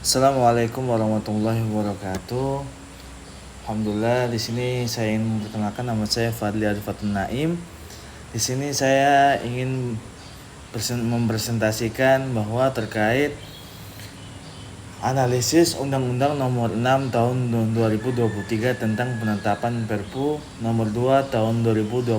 Assalamualaikum warahmatullahi wabarakatuh. Alhamdulillah, di sini saya ingin memperkenalkan, nama saya Fadli Arifatun Naim. Di sini saya ingin mempresentasikan bahwa terkait analisis Undang-Undang Nomor 6 Tahun 2023 tentang penetapan Perpu Nomor 2 Tahun 2022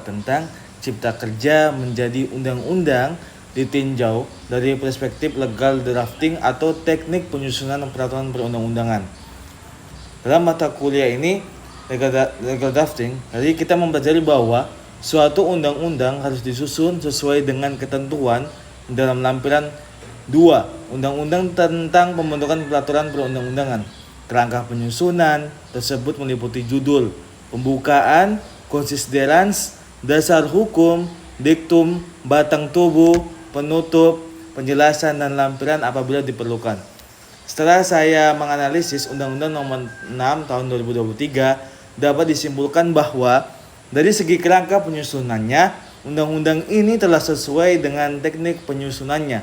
tentang Cipta Kerja menjadi undang-undang ditinjau dari perspektif legal drafting atau teknik penyusunan peraturan perundang-undangan. Dalam mata kuliah ini, legal drafting, jadi kita mempelajari bahwa suatu undang-undang harus disusun sesuai dengan ketentuan dalam lampiran 2 Undang-Undang tentang pembentukan peraturan perundang-undangan. Kerangka penyusunan tersebut meliputi judul, pembukaan, konsiderans, dasar hukum, diktum, batang tubuh, penutup, penjelasan, dan lampiran apabila diperlukan. Setelah saya menganalisis Undang-Undang Nomor 6 Tahun 2023, dapat disimpulkan bahwa dari segi kerangka penyusunannya, undang-undang ini telah sesuai dengan teknik penyusunannya,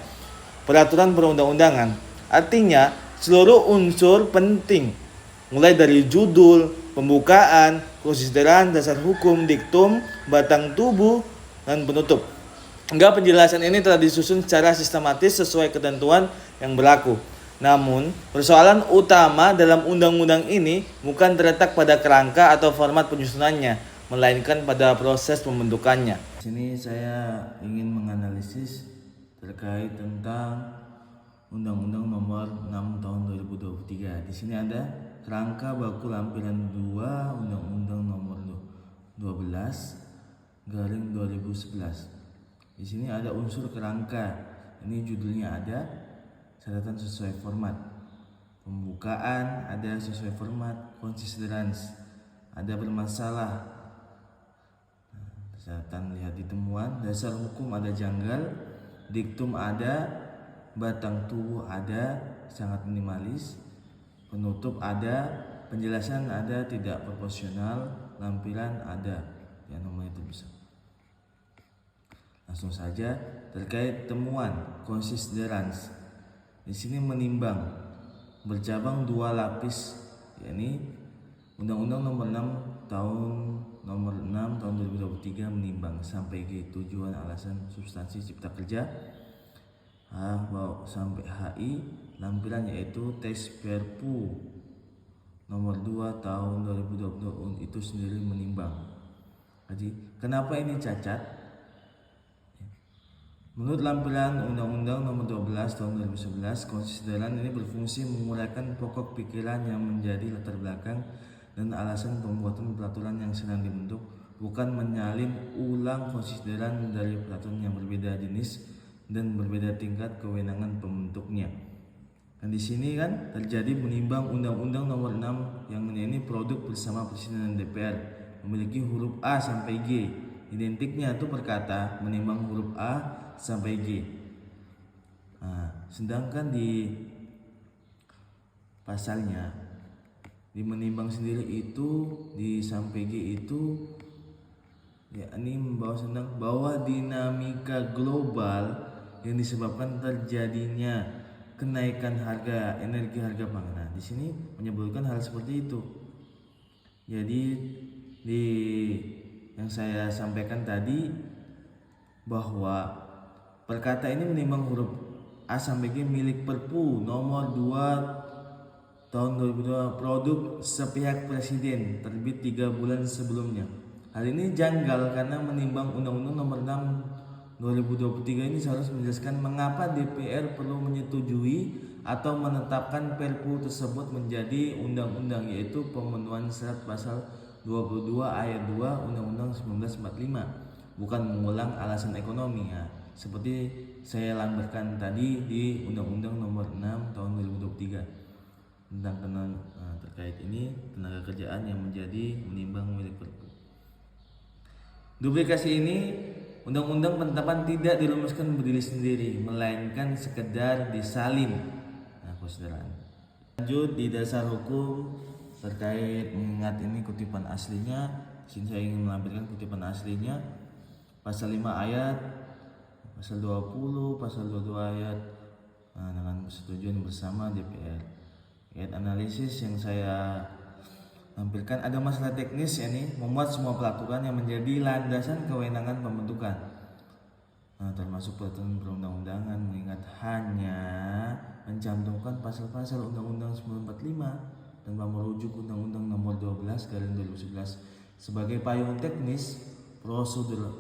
peraturan perundang-undangan. Artinya, seluruh unsur penting, mulai dari judul, pembukaan, konsideran, dasar hukum, diktum, batang tubuh, dan penutup. Hingga penjelasan ini telah disusun secara sistematis sesuai ketentuan yang berlaku. Namun, persoalan utama dalam undang-undang ini bukan terletak pada kerangka atau format penyusunannya, melainkan pada proses pembentukannya. Di sini saya ingin menganalisis terkait tentang Undang-Undang Nomor 6 Tahun 2023. Di sini ada kerangka baku lampiran 2 Undang-Undang Nomor 12/2011. Di sini ada unsur kerangka. Ini judulnya ada, catatan sesuai format. Pembukaan ada sesuai format, konsiderans ada bermasalah. Catatan lihat di temuan, dasar hukum ada janggal, diktum ada, batang tubuh ada, sangat minimalis, penutup ada, penjelasan ada, tidak proporsional, lampiran ada, yang nomor itu bisa. Langsung saja terkait temuan konsiderans. Di sini menimbang bercabang 2 lapis, yakni Undang-Undang Nomor 6 Tahun 2023 menimbang sampai G, tujuan, alasan, substansi, cipta kerja, H sampai HI, lampiran yaitu teks Perpu Nomor 2 Tahun 2022 itu sendiri menimbang. Jadi, kenapa ini cacat? Menurut lampiran Undang-Undang Nomor 12 Tahun 2011, konsideran ini berfungsi menguraikan pokok pikiran yang menjadi latar belakang dan alasan pembuatan peraturan yang sedang dibentuk, bukan menyalin ulang konsideran dari peraturan yang berbeda jenis dan berbeda tingkat kewenangan pembentuknya. Dan di sini kan terjadi menimbang Undang-Undang Nomor 6 yang ini produk bersama Presiden dan DPR, memiliki huruf A sampai G. Identiknya itu perkata menimbang huruf A sampai G. Sedangkan di pasalnya di menimbang sendiri itu di sampai G itu yakni membawa tentang bahwa dinamika global yang disebabkan terjadinya kenaikan harga energi, harga pangan. Di sini menyebutkan hal seperti itu. Jadi di yang saya sampaikan tadi bahwa perkata ini menimbang huruf A sampai G milik Perpu Nomor 2 Tahun 2002 produk sepihak Presiden terbit 3 bulan sebelumnya. Hal ini janggal karena menimbang Undang-Undang Nomor 6 2023 ini seharusnya menjelaskan mengapa DPR perlu menyetujui atau menetapkan Perpu tersebut menjadi undang-undang, yaitu pemenuhan syarat pasal 22 ayat 2 Undang-Undang 1945, bukan mengulang alasan ekonomi ya, seperti saya lampiran tadi di Undang-Undang Nomor 6 Tahun 2023 tentang terkait ini tenaga kerjaan yang menjadi menimbang milik Perpu. Duplikasi ini undang-undang penetapan tidak dirumuskan berdiri sendiri, melainkan sekedar disalin. Konsideran. Lanjut di dasar hukum terkait mengingat ini kutipan aslinya. Sini saya ingin melampirkan kutipan aslinya. Pasal 5 ayat, pasal 20, pasal 22 ayat dengan persetujuan bersama DPR. Analisis yang saya tampilkan ada masalah teknis, yakni membuat semua peraturan yang menjadi landasan kewenangan pembentukan, termasuk peraturan perundang-undangan, mengingat hanya mencantumkan pasal-pasal Undang-Undang 945 tanpa merujuk Undang-Undang Nomor 12/2011 sebagai payung teknis prosedural.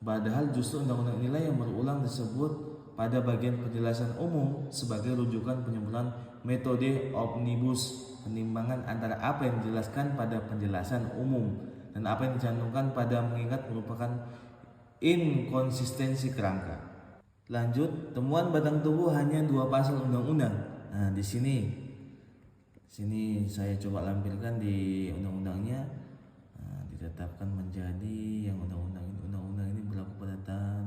Padahal justru undang-undang inilah yang berulang disebut pada bagian penjelasan umum sebagai rujukan penyempurnaan metode omnibus, penimbangan antara apa yang dijelaskan pada penjelasan umum dan apa yang dicantumkan pada mengingat merupakan inkonsistensi kerangka. Lanjut, temuan batang tubuh hanya 2 pasal undang-undang. Nah, di sini saya coba lampirkan di undang-undangnya. Ditetapkan menjadi yang undang-undang ini berlaku pada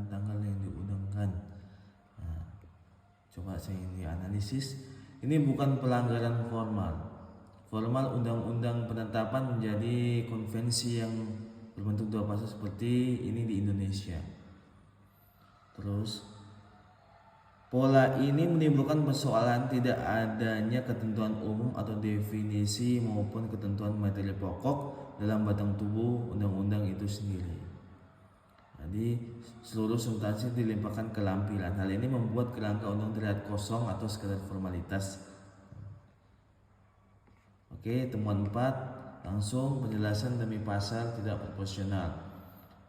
tanggal yang diundangkan. Coba saya dianalisis. Ini bukan pelanggaran formal undang-undang penetapan menjadi konvensi yang berbentuk 2 pasal seperti ini di Indonesia. Terus pola ini menimbulkan persoalan tidak adanya ketentuan umum atau definisi maupun ketentuan materi pokok dalam batang tubuh undang-undang itu sendiri. Jadi seluruh substansi dilimpahkan ke lampiran. Hal ini membuat kerangka undang terlihat kosong atau sekedar formalitas. Oke, temuan 4, langsung penjelasan demi pasal tidak proporsional.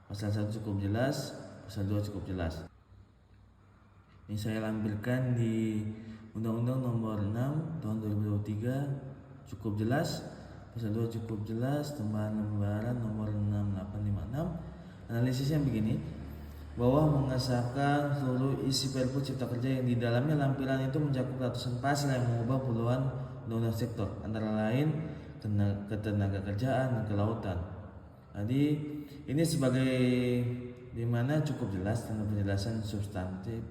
Pasal 1 cukup jelas, pasal 2 cukup jelas. Ini saya lampirkan di Undang-Undang Nomor 6 Tahun 2023 cukup jelas, pasal 2 cukup jelas, tambahan lembaran nomor 6856. Analisisnya begini, bahwa mengesahkan seluruh isi Perpu Cipta Kerja yang di dalamnya lampiran itu mencakup ratusan pasal yang mengubah puluhan undang-undang sektor, antara lain ketenaga kerjaan dan kelautan. Jadi ini sebagai dimana cukup jelas dengan penjelasan substantif.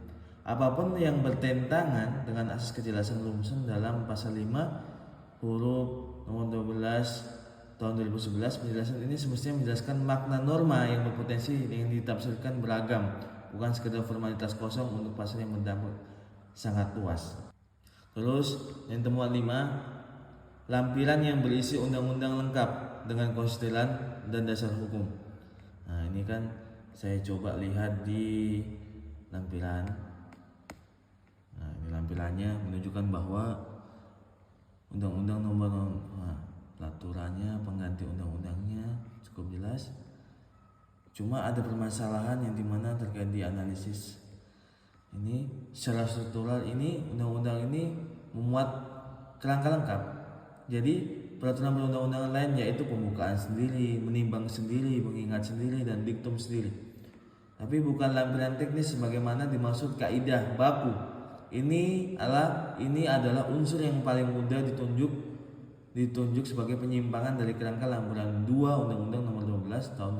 Apapun yang bertentangan dengan asas kejelasan rumusan dalam pasal 5 huruf nomor 12 tahun 2011, penjelasan ini semestinya menjelaskan makna norma yang berpotensi yang ditafsirkan beragam, bukan sekedar formalitas kosong untuk pasal yang berdampak sangat luas. Terus yang temuan 5, lampiran yang berisi undang-undang lengkap dengan konstitusi dan dasar hukum. Nah, ini kan saya coba lihat di lampiran. Nah, ini lampirannya menunjukkan bahwa undang-undang nomor peraturannya, pengganti undang-undangnya cukup jelas. Cuma ada permasalahan yang dimana terkait di analisis ini secara struktural. Ini undang-undang ini memuat kerangka lengkap. Jadi peraturan perundang-undangan lain yaitu pembukaan sendiri, menimbang sendiri, mengingat sendiri, dan diktum sendiri. Tapi bukan lampiran teknis sebagaimana dimaksud kaidah baku. Ini adalah unsur yang paling mudah ditunjuk sebagai penyimpangan dari kerangka lampiran 2 Undang-Undang Nomor 12 Tahun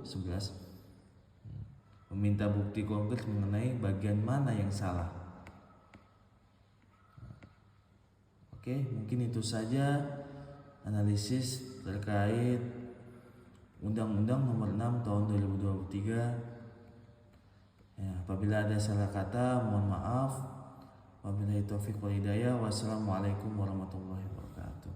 2011. Meminta bukti konkret mengenai bagian mana yang salah. Oke, mungkin itu saja analisis terkait Undang-Undang Nomor 6 Tahun 2023. Apabila ada salah kata, mohon maaf. Wabillahi taufiq wal hidayah. Wassalamualaikum warahmatullahi wabarakatuh.